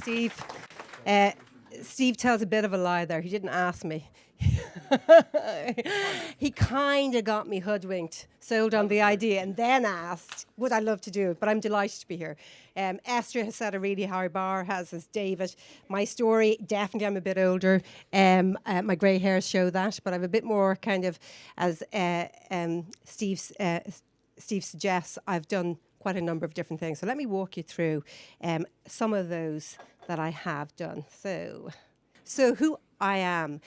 Steve. Uh, Steve tells a bit of a lie there. He didn't ask me. He kind of got me hoodwinked, sold on the idea, and then asked, would I love to do it? But I'm delighted to be here. Esther has set a really high bar, as has David. My story, definitely I'm a bit older. My grey hairs show that, but I'm a bit more kind of, as Steve suggests, I've done quite a number of different things. So let me walk you through some of those that I have done. So who I am.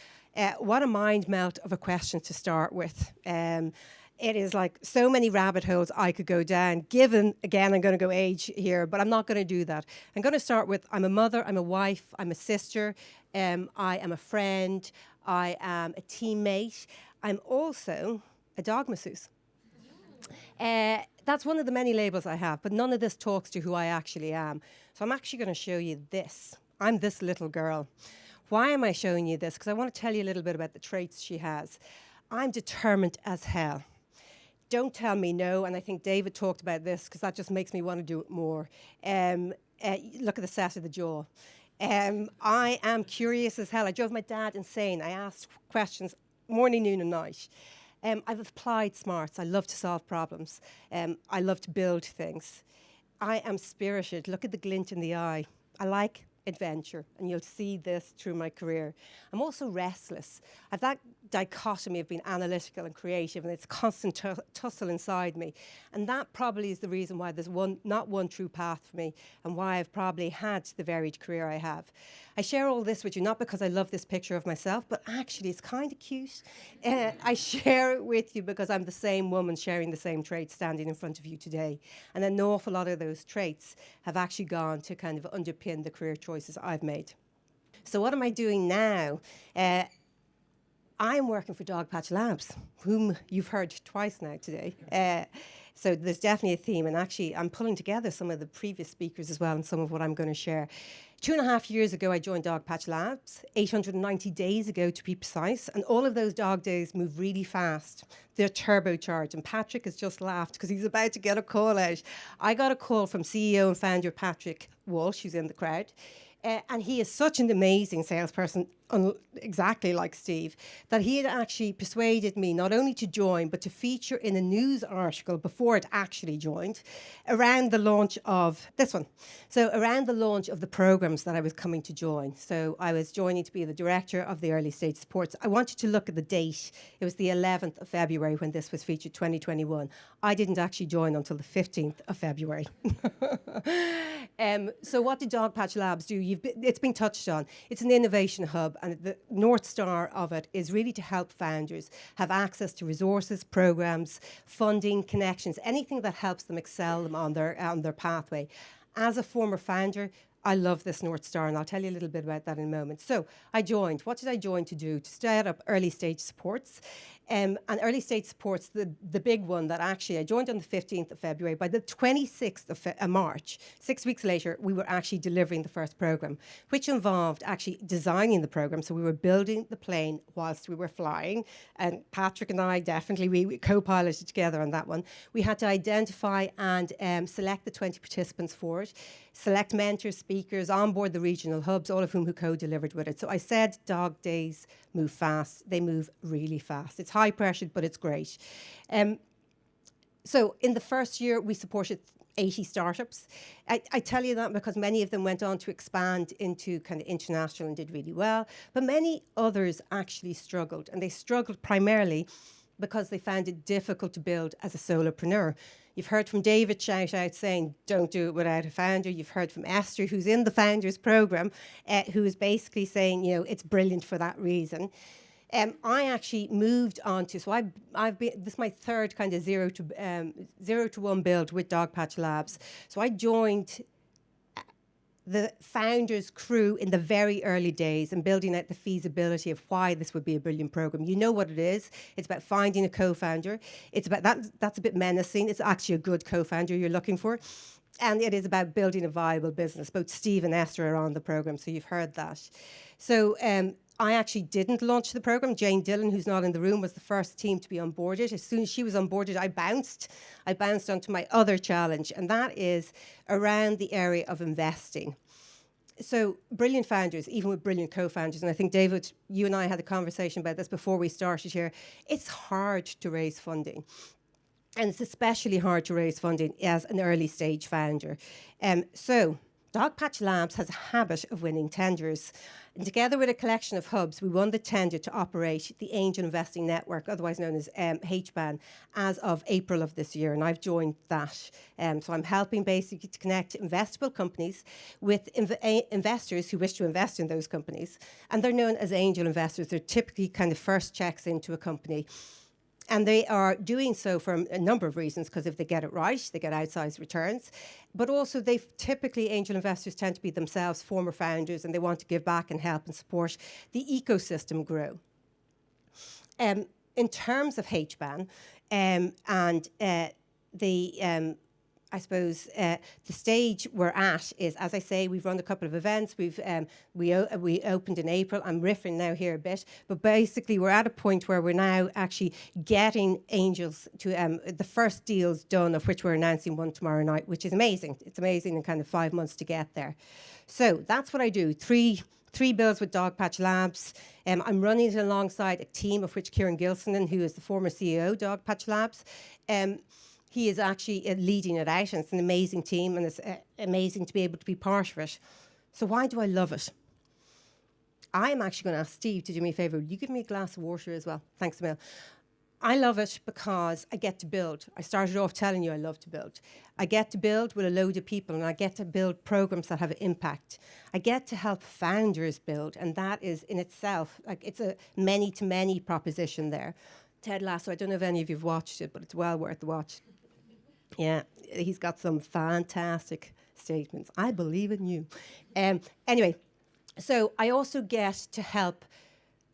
What a mind melt of a question to start with. It is like so many rabbit holes I could go down, given, again, I'm going to go age here, but I'm not going to do that. I'm going to start with, I'm a mother, I'm a wife, I'm a sister, I am a friend, I am a teammate. I'm also a dog masseuse. That's one of the many labels I have, but none of this talks to who I actually am. So I'm actually going to show you this. I'm this little girl. Why am I showing you this? Because I want to tell you a little bit about the traits she has. I'm determined as hell. Don't tell me no, and I think David talked about this because that just makes me want to do it more. Look at the set of the jaw. I am curious as hell. I drove my dad insane. I asked questions morning, noon and night. I've applied smarts. I love to solve problems. I love to build things. I am spirited. Look at the glint in the eye. I like adventure, and you'll see this through my career. I'm also restless. I've that dichotomy of being analytical and creative, and it's constant tussle inside me. And that probably is the reason why there's not one true path for me, and why I've probably had the varied career I have. I share all this with you, not because I love this picture of myself, but actually it's kind of cute. I share it with you because I'm the same woman sharing the same traits standing in front of you today. And an awful lot of those traits have actually gone to kind of underpin the career choices I've made. So what am I doing now? I'm working for Dogpatch Labs, whom you've heard twice now today. So there's definitely a theme, and actually I'm pulling together some of the previous speakers as well and some of what I'm going to share. 2.5 years ago, I joined Dogpatch Labs, 890 days ago to be precise, and all of those dog days move really fast. They're turbocharged, and Patrick has just laughed because he's about to get a call out. I got a call from CEO and founder Patrick Walsh, who's in the crowd. And he is such an amazing salesperson, exactly like Steve, that he had actually persuaded me not only to join, but to feature in a news article before it actually joined, around the launch of this one. So around the launch of the programs that I was coming to join. So I was joining to be the director of the early stage supports. I wanted to look at the date. It was the 11th of February when this was featured, 2021. I didn't actually join until the 15th of February. So what did Dogpatch Labs do? It's been touched on. It's an innovation hub, and the North Star of it is really to help founders have access to resources, programs, funding, connections, anything that helps them excel them on their pathway. As a former founder, I love this North Star, and I'll tell you a little bit about that in a moment. So I joined. What did I join to do? To start up early stage supports. And early stage supports, the big one that actually I joined on the 15th of February. By the 26th of March, 6 weeks later, we were actually delivering the first program, which involved actually designing the program. So we were building the plane whilst we were flying. And Patrick and I definitely, we co-piloted together on that one. We had to identify and select the 20 participants for it, select mentors, speakers, onboard the regional hubs, all of whom who co-delivered with it. So I said dog days move fast. They move really fast. It's high pressured, but it's great. So in the first year, we supported 80 startups. I tell you that because many of them went on to expand into kind of international and did really well. But many others actually struggled. And they struggled primarily because they found it difficult to build as a solopreneur. You've heard from David shout out saying, don't do it without a founder. You've heard from Esther, who's in the founders program, who is basically saying, it's brilliant for that reason. I actually moved on to, so I've been, this is my third kind of 0 to 1 build with Dogpatch Labs. So I joined the founders crew in the very early days and building out the feasibility of why this would be a brilliant program. You know what it is. It's about finding a co-founder. It's about that's a bit menacing. It's actually a good co-founder you're looking for. And it is about building a viable business. Both Steve and Esther are on the program, so you've heard that. So I actually didn't launch the program. Jane Dillon, who's not in the room, was the first team to be onboarded. As soon as she was onboarded, I bounced onto my other challenge, and that is around the area of investing. So brilliant founders, even with brilliant co-founders, and I think, David, you and I had a conversation about this before we started here. It's hard to raise funding. And it's especially hard to raise funding as an early stage founder. So Dogpatch Labs has a habit of winning tenders. And together with a collection of hubs, we won the tender to operate the Angel Investing Network, otherwise known as HBAN, as of April of this year. And I've joined that. So I'm helping basically to connect investable companies with investors who wish to invest in those companies. And they're known as angel investors. They're typically kind of first checks into a company. And they are doing so for a number of reasons, because if they get it right, they get outsized returns. But also, typically, angel investors tend to be themselves former founders, and they want to give back and help and support the ecosystem grow. In terms of HBAN and the I suppose the stage we're at is, as I say, we've run a couple of events. We opened in April. I'm riffing now here a bit, but basically we're at a point where we're now actually getting angels to the first deals done, of which we're announcing one tomorrow night, which is amazing. It's amazing in kind of 5 months to get there. So that's what I do. Three bills with Dogpatch Labs. I'm running it alongside a team, of which Kieran Gilson, who is the former CEO of Dogpatch Labs. He is actually leading it out, and it's an amazing team, and it's amazing to be able to be part of it. So why do I love it? I am actually going to ask Steve to do me a favour. Will you give me a glass of water as well? Thanks, Emil. I love it because I get to build. I started off telling you I love to build. I get to build with a load of people, and I get to build programs that have an impact. I get to help founders build, and that is in itself, like, it's a many-to-many proposition there. Ted Lasso, I don't know if any of you have watched it, but it's well worth the watch. Yeah, he's got some fantastic statements. I believe in you. Anyway, so I also get to help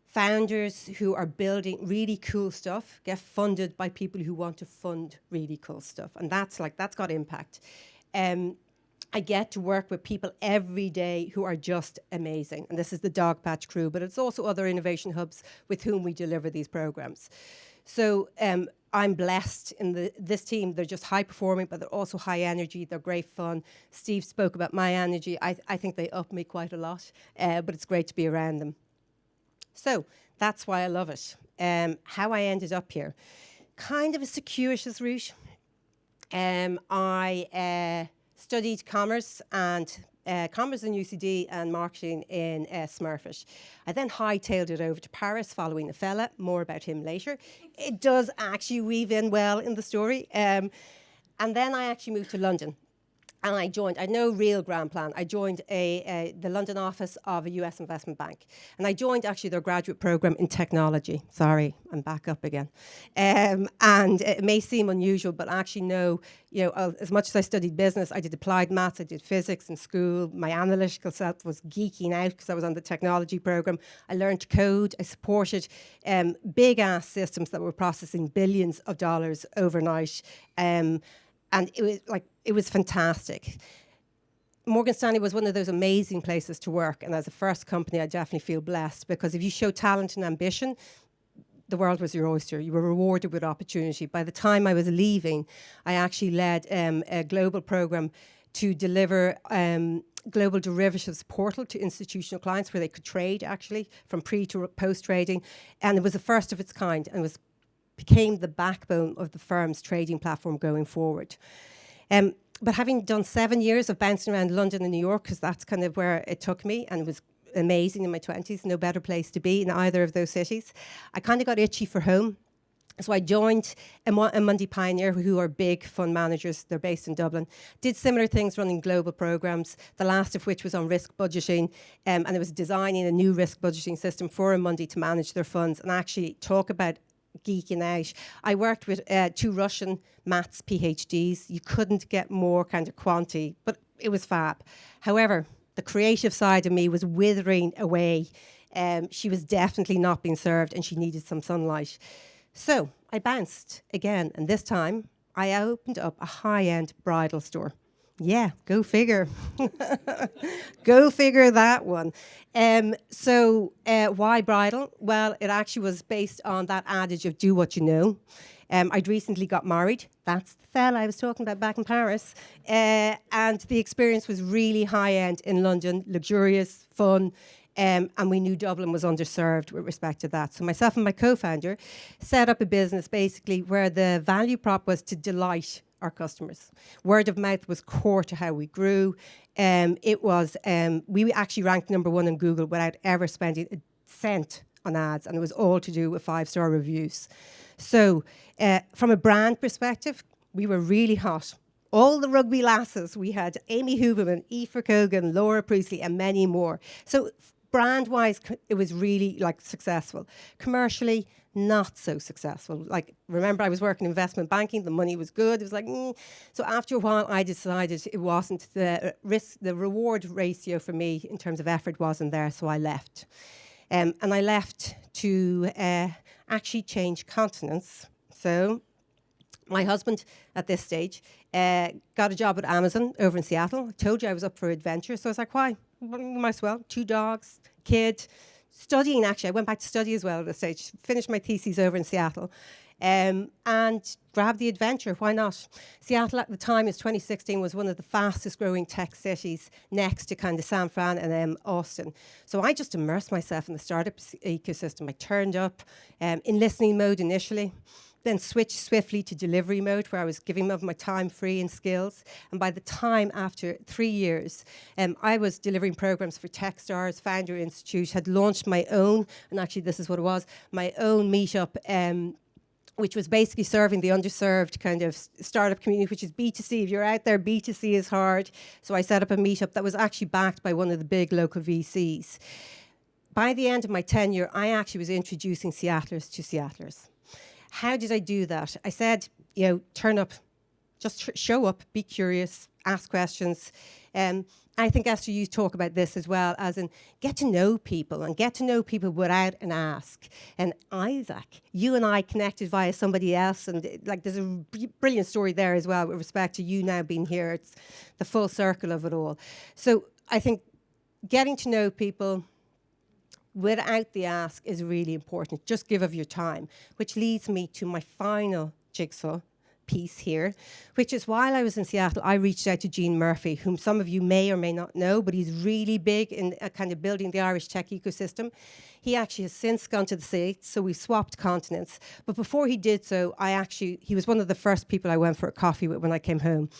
founders who are building really cool stuff get funded by people who want to fund really cool stuff. And that's got impact. I get to work with people every day who are just amazing. And this is the Dogpatch crew, but it's also other innovation hubs with whom we deliver these programs. So I'm blessed in this team. They're just high performing, but they're also high energy. They're great fun. Steve spoke about my energy. I think they up me quite a lot, but it's great to be around them. So that's why I love it. How I ended up here. Kind of a circuitous route. I studied commerce in UCD and marketing in Smurfit. I then hightailed it over to Paris following a fella. More about him later. It does actually weave in well in the story. And then I actually moved to London. And I joined, I had no real grand plan. I joined the London office of a US investment bank. And I joined actually their graduate program in technology. Sorry, I'm back up again. And it may seem unusual, but actually no, as much as I studied business, I did applied maths, I did physics in school. My analytical self was geeking out because I was on the technology program. I learned to code. I supported big ass systems that were processing billions of dollars overnight. And it was fantastic. Morgan Stanley was one of those amazing places to work. And as a first company, I definitely feel blessed, because if you show talent and ambition, the world was your oyster. You were rewarded with opportunity. By the time I was leaving, I actually led a global program to deliver global derivatives portal to institutional clients where they could trade, actually, from pre to post trading. And it was the first of its kind, and became the backbone of the firm's trading platform going forward. But having done 7 years of bouncing around London and New York, because that's kind of where it took me, and it was amazing in my 20s, no better place to be in either of those cities, I kind of got itchy for home. So I joined Amundi Pioneer, who are big fund managers. They're based in Dublin. Did similar things, running global programs, the last of which was on risk budgeting. And it was designing a new risk budgeting system for Amundi to manage their funds. And actually talk about geeking out. I worked with 2 Russian maths PhDs. You couldn't get more kind of quantity, but it was fab. However, the creative side of me was withering away. She was definitely not being served, and she needed some sunlight. So I bounced again, and this time I opened up a high-end bridal store. Yeah, go figure. Go figure that one. So why bridal? Well, it actually was based on that adage of do what you know. I'd recently got married. That's the fella I was talking about back in Paris. And the experience was really high-end in London, luxurious, fun. And we knew Dublin was underserved with respect to that. So myself and my co-founder set up a business basically where the value prop was to delight our customers. Word of mouth was core to how we grew. We actually ranked #1 on Google without ever spending a cent on ads, and it was all to do with 5-star reviews. So from a brand perspective, we were really hot. All the rugby lasses, we had Amy Huberman, Aoife Kogan, Laura Priestley, and many more. So brand-wise, it was really successful. Commercially, not so successful. Remember, I was working in investment banking. The money was good. It was So after a while, I decided it wasn't the reward ratio for me in terms of effort wasn't there. So I left, and I left to actually change continents. So my husband at this stage got a job at Amazon over in Seattle. I told you I was up for adventure. So I was like, why? Might as well. 2 dogs, kid. Studying, actually. I went back to study as well at this stage. Finished my thesis over in Seattle. And grabbed the adventure. Why not? Seattle at the time, in 2016, was one of the fastest growing tech cities next to kind of San Fran and Austin. So I just immersed myself in the startup ecosystem. I turned up in listening mode initially, then switched swiftly to delivery mode, where I was giving of my time free and skills. And by the time, after 3 years, I was delivering programs for Techstars, Founder Institute, had launched my own, and actually this is what it was, my own meetup, which was basically serving the underserved kind of startup community, which is B2C. If you're out there, B2C is hard. So I set up a meetup that was actually backed by one of the big local VCs. By the end of my tenure, I actually was introducing Seattlers to Seattlers. How did I do that? I said, turn up, just show up, be curious, ask questions. I think, Esther, you talk about this as well, as in get to know people and get to know people without an ask. And Isaac, you and I connected via somebody else, and there's a brilliant story there as well with respect to you now being here. It's the full circle of it all. So I think getting to know people without the ask is really important. Just give of your time, which leads me to my final jigsaw piece here, which is while I was in Seattle, I reached out to Gene Murphy, whom some of you may or may not know, but he's really big in kind of building the Irish tech ecosystem. He actually has since gone to the States, so we swapped continents. But before he did so, he was one of the first people I went for a coffee with when I came home.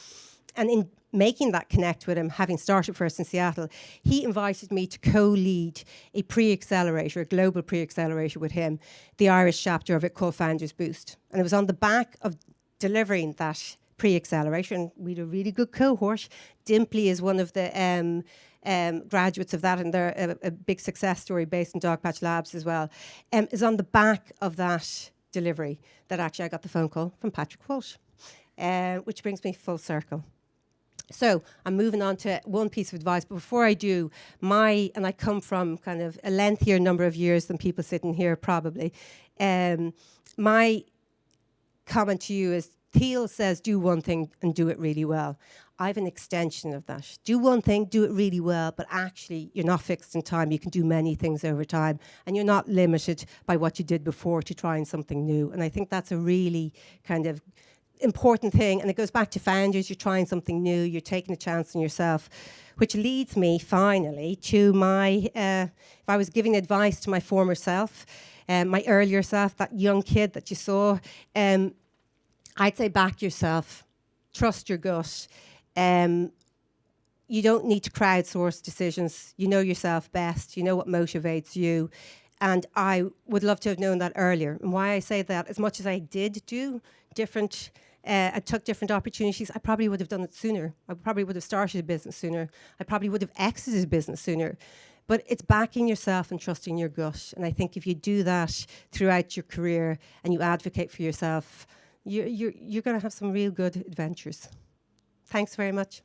And in making that connect with him, having started first in Seattle, he invited me to co-lead a pre-accelerator, a global pre-accelerator with him, the Irish chapter of it called Founders Boost. And it was on the back of delivering that pre-accelerator, and we had a really good cohort. Dimply is one of the graduates of that, and they're a big success story based in Dogpatch Labs as well, is on the back of that delivery that actually I got the phone call from Patrick Walsh, which brings me full circle. So I'm moving on to one piece of advice, but before I do, and I come from kind of a lengthier number of years than people sitting here probably, my comment to you is, Thiel says do one thing and do it really well. I have an extension of that. Do one thing, do it really well, but actually you're not fixed in time. You can do many things over time, and you're not limited by what you did before to trying something new. And I think that's a really kind of important thing, and it goes back to founders. You're trying something new, you're taking a chance on yourself, which leads me finally to my, if I was giving advice to my former self, my earlier self, that young kid that you saw, I'd say back yourself, trust your gut. You don't need to crowdsource decisions. You know yourself best, you know what motivates you. And I would love to have known that earlier. And why I say that, as much as I did do different, I took different opportunities, I probably would have done it sooner. I probably would have started a business sooner. I probably would have exited a business sooner. But it's backing yourself and trusting your gut. And I think if you do that throughout your career and you advocate for yourself, you're going to have some real good adventures. Thanks very much.